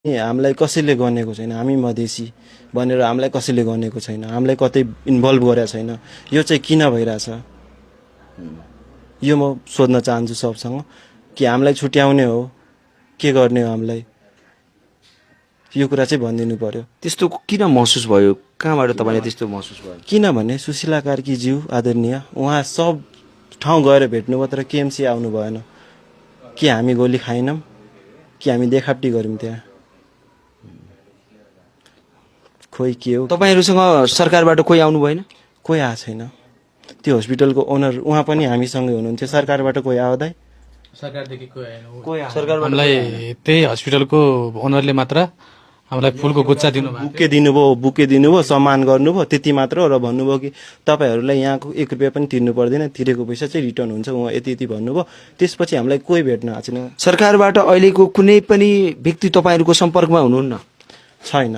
हामीलाई कसैले गनेको छैन, हामी मधेसी भनेर हामीलाई कसैले गनेको छैन, हामीलाई कतै इन्भल्भ गरेको छैन। यो चाहिँ किन भइरहेछ यो म सोध्न चाहन्छु सबसँग कि हामीलाई छुट्याउने हो के गर्ने हो हामीलाई, यो कुरा चाहिँ भनिदिनु पर्यो। त्यस्तो किन महसुस भयो, कहाँबाट तपाईँले त्यस्तो महसुस भयो? किनभने सुशीला कार्कीज्यू आदरणीय उहाँ सब ठाउँ गएर भेट्नुभयो तर केएमसी आउनु भएन। कि हामी गोली खाएनौँ कि हामी देखाप्टी गऱ्यौँ त्यहाँ, खोइ के हो। तपाईँहरूसँग सरकारबाट कोही आउनु भएन? कोही आएको छैन। त्यो हस्पिटलको ओनर उहाँ पनि हामीसँगै हुनुहुन्थ्यो। सरकारबाट कोही आयो दाइ? सरकारदेखि कोही आएन। सरकारबाट हामीलाई त्यही हस्पिटलको ओनरले मात्र हामीलाई फुलको गुच्चा दिनुभयो। बुके दिनुभयो, सम्मान गर्नुभयो, त्यति मात्र हो। र भन्नुभयो कि तपाईँहरूलाई यहाँको 1 रुपियाँ पनि तिर्नु पर्दैन, तिरेको पैसा चाहिँ रिटर्न हुन्छ, उहाँ यति यति भन्नुभयो। त्यसपछि हामीलाई कोही भेट्न आएको छैन। सरकारबाट अहिलेको कुनै पनि व्यक्ति तपाईँहरूको सम्पर्कमा हुनुहुन्न? छैन।